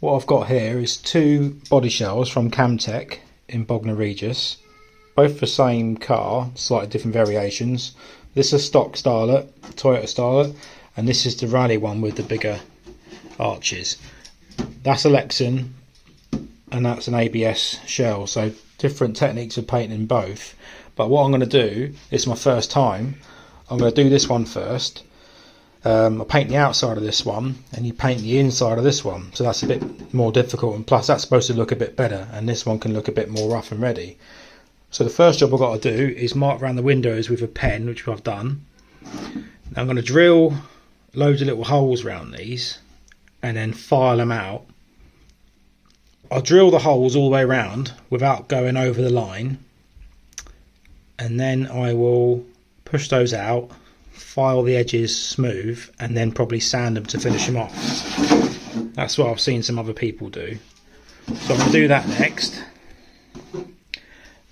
What I've got here is two body shells from Kamtec in Bognor Regis, both the same car, slightly different variations. This is a stock Starlet, Toyota Starlet, and this is the rally one with the bigger arches. That's a Lexan and that's an ABS shell, so different techniques of painting both. But what I'm going to do, it's my first time, I'm going to do this one first. I paint the outside of this one and you paint the inside of this one, so that's a bit more difficult, and plus that's supposed to look a bit better and this one can look a bit more rough and ready. So the first job I've got to do is mark around the windows with a pen, which I've done. Now I'm going to drill loads of little holes around these and then file them out. I'll drill the holes all the way around without going over the line, and then I will push those out, file the edges smooth, and then probably sand them to finish them off. That's what I've seen some other people do. So I'm going to do that next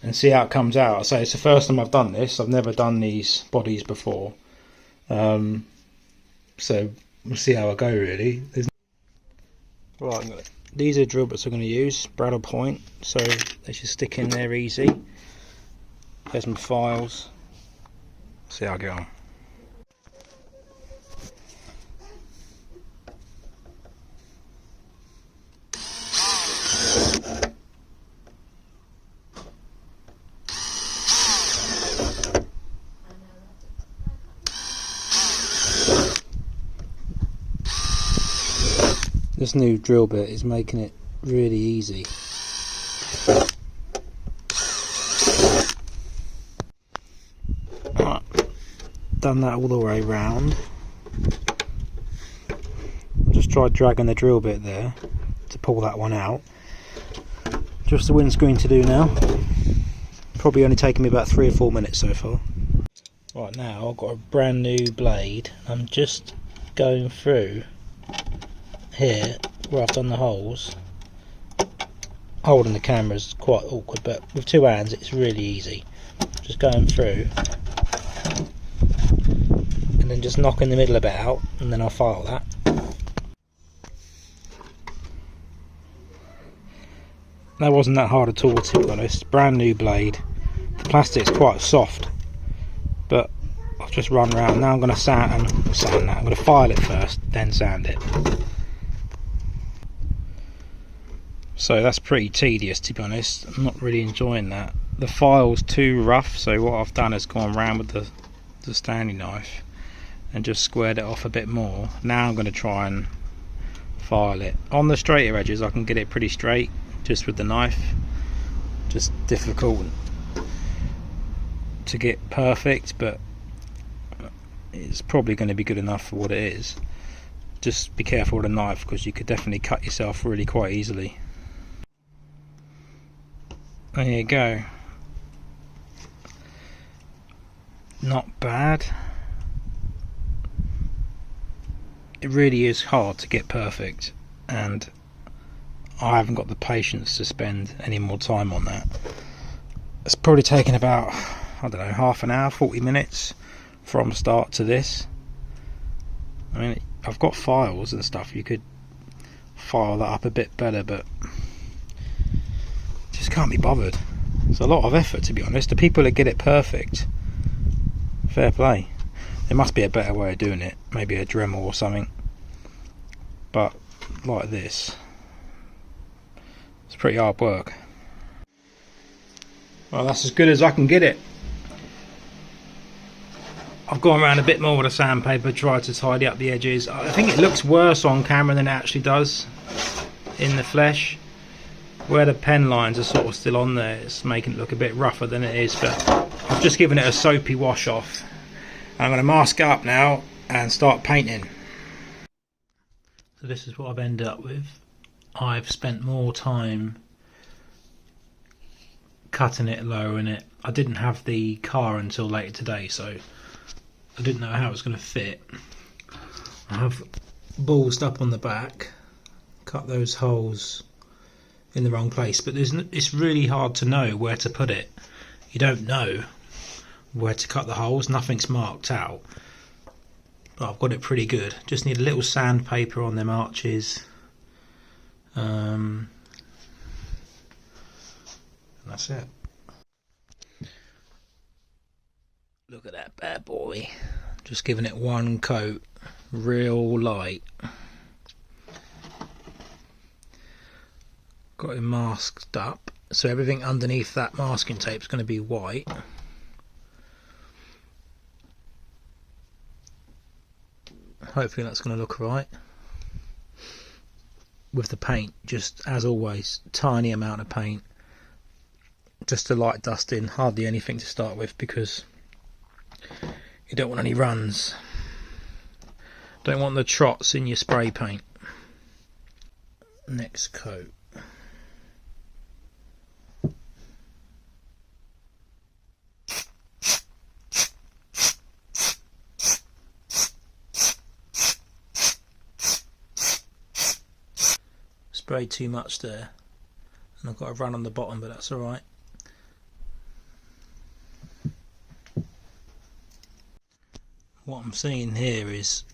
and see how it comes out. So it's the first time I've done this. I've never done these bodies before. So we'll see how I go really. Right, these are drill bits I'm going to use, Bradle point, so they should stick in there easy. There's my files. See how I get on. This new drill bit is making it really easy. Right, done that all the way round. Just try dragging the drill bit there to pull that one out. Just the windscreen to do now. Probably only taken me about 3 or 4 minutes so far. Right, now I've got a brand new blade. I'm just going through here where I've done the holes. Holding the camera is quite awkward, but with 2 hands it's really easy. Just going through and then just knocking the middle a bit out, and then I'll file that. That wasn't that hard at all, to be honest. Brand new blade. The plastic's quite soft, but I've just run around. Now I'm going to sand that. I'm going to file it first, then sand it. So that's pretty tedious, to be honest. I'm not really enjoying that. The file's too rough, so what I've done is gone around with the Stanley knife and just squared it off a bit more. Now I'm going to try and file it. On the straighter edges I can get it pretty straight just with the knife. Just difficult to get perfect, but it's probably going to be good enough for what it is. Just be careful with a knife, because you could definitely cut yourself really quite easily. There you go. Not bad. It really is hard to get perfect, and I haven't got the patience to spend any more time on that. It's probably taken about, I don't know, half an hour, 40 minutes from start to this. I mean, I've got files and stuff, you could file that up a bit better, but just can't be bothered. It's a lot of effort, to be honest. The people that get it perfect, fair play. There must be a better way of doing it, maybe a Dremel or something, but like this, it's pretty hard work. Well, that's as good as I can get it. I've gone around a bit more with a sandpaper, tried to tidy up the edges. I think it looks worse on camera than it actually does in the flesh. Where the pen lines are sort of still on there, it's making it look a bit rougher than it is, but I've just given it a soapy wash off. I'm going to mask it up now and start painting. So this is what I've ended up with. I've spent more time cutting it, lowering it. I didn't have the car until later today, so I didn't know how it was going to fit. I have ballsed up on the back, cut those holes in the wrong place, but it's really hard to know where to put it. You don't know where to cut the holes, nothing's marked out, but I've got it pretty good. Just need a little sandpaper on them arches, And that's it. Look at that bad boy. Just giving it one coat, real light. Got it masked up, so everything underneath that masking tape is going to be white. Hopefully that's going to look right. With the paint, just as always, tiny amount of paint, just a light dusting, hardly anything to start with, because you don't want any runs. Don't want the trots in your spray paint. Next coat. Sprayed too much there, and I've got a run on the bottom, but that's alright. What I'm seeing here is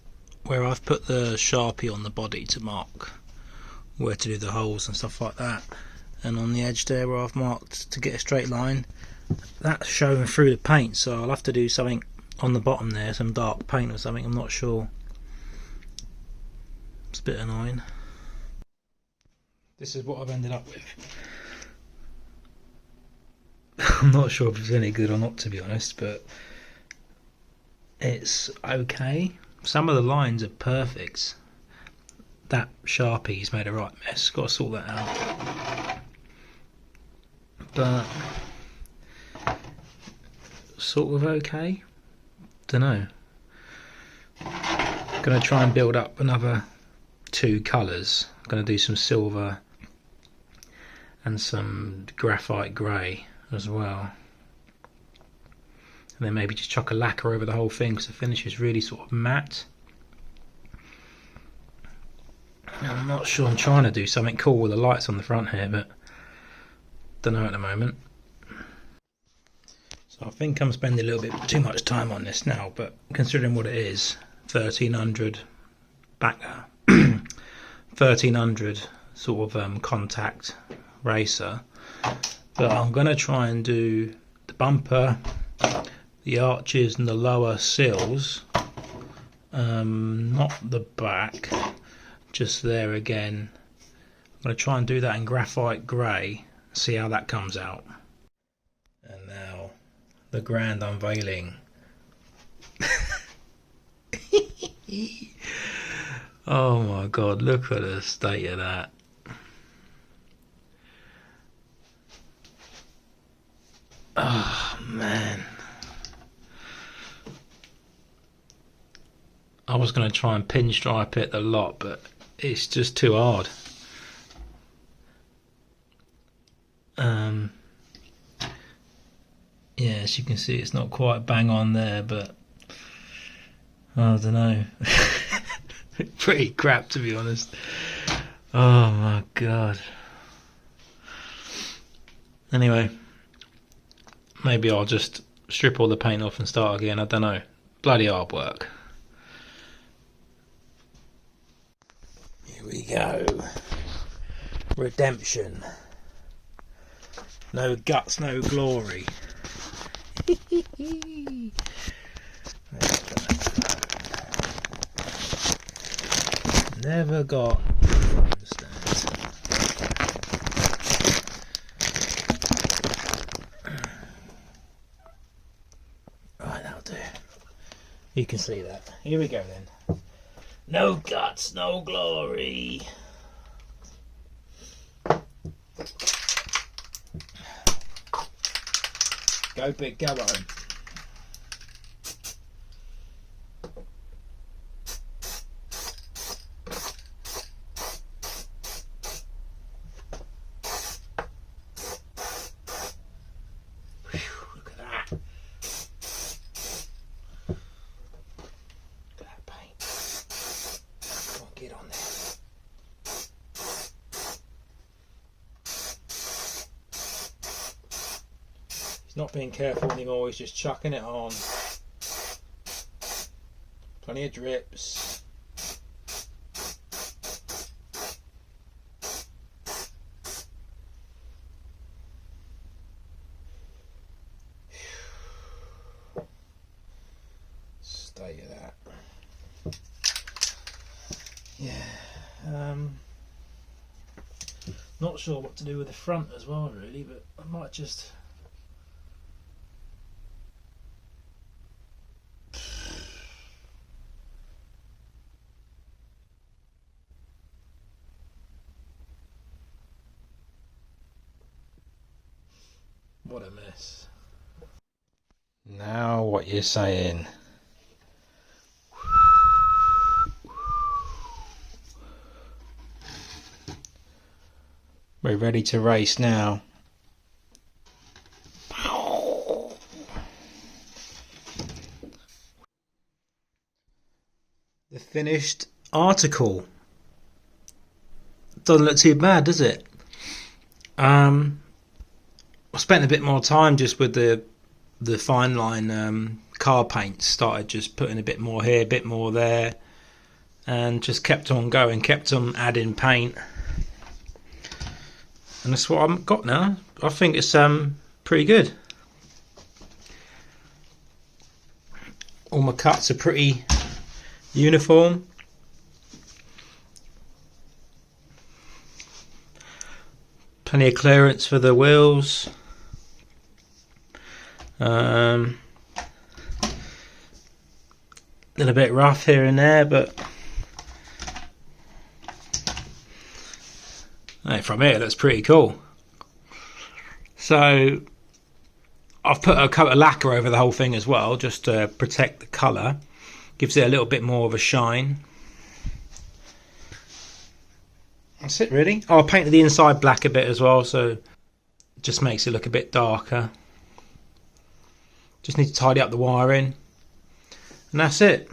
where I've put the Sharpie on the body to mark where to do the holes and stuff like that, and on the edge there where I've marked to get a straight line, that's showing through the paint, so I'll have to do something on the bottom there, some dark paint or something, I'm not sure. It's a bit annoying. This is what I've ended up with. I'm not sure if it's any good or not, to be honest, but it's okay. Some of the lines are perfect. That Sharpie's made a right mess. Got to sort that out. But sort of okay. Dunno. Gonna try and build up another 2 colours. Gonna do some silver and some graphite grey as well, and then maybe just chuck a lacquer over the whole thing because the finish is really sort of matte. I'm not sure, I'm trying to do something cool with the lights on the front here, but don't know at the moment. So I think I'm spending a little bit too much time on this now, but considering what it is, 1300 back 1300 sort of contact racer, but I'm going to try and do the bumper, the arches and the lower sills, not the back, just there again. I'm going to try and do that in graphite grey, see how that comes out. And now the grand unveiling. Oh my god, look at the state of that. Oh man. I was going to try and pinstripe it a lot, but it's just too hard. Yeah, as you can see, it's not quite bang on there, but I don't know. Pretty crap, to be honest. Oh my god. Anyway, maybe I'll just strip all the paint off and start again. I don't know. Bloody hard work. Here we go. Redemption. No guts, no glory. Never got to understand. Right, that'll do. You can see that. Here we go then. No guts, no glory. Go big, go home. Look at that. Look at that paint. Come on, get on there. He's not being careful anymore, he's just chucking it on. Plenty of drips. Not sure what to do with the front as well, really, but I might just... What a mess. Now what you're saying. We're ready to race now. The finished article. Doesn't look too bad, does it? I spent a bit more time just with the fine line car paint. Started just putting a bit more here, a bit more there, and just kept on going, kept on adding paint. And that's what I've got now. I think it's pretty good. All my cuts are pretty uniform. Plenty of clearance for the wheels. A little bit rough here and there, but hey, from here it looks pretty cool. So I've put a coat of lacquer over the whole thing as well, just to protect the colour. Gives it a little bit more of a shine. That's it, really. Oh, I painted the inside black a bit as well, so it just makes it look a bit darker. Just need to tidy up the wiring, and that's it.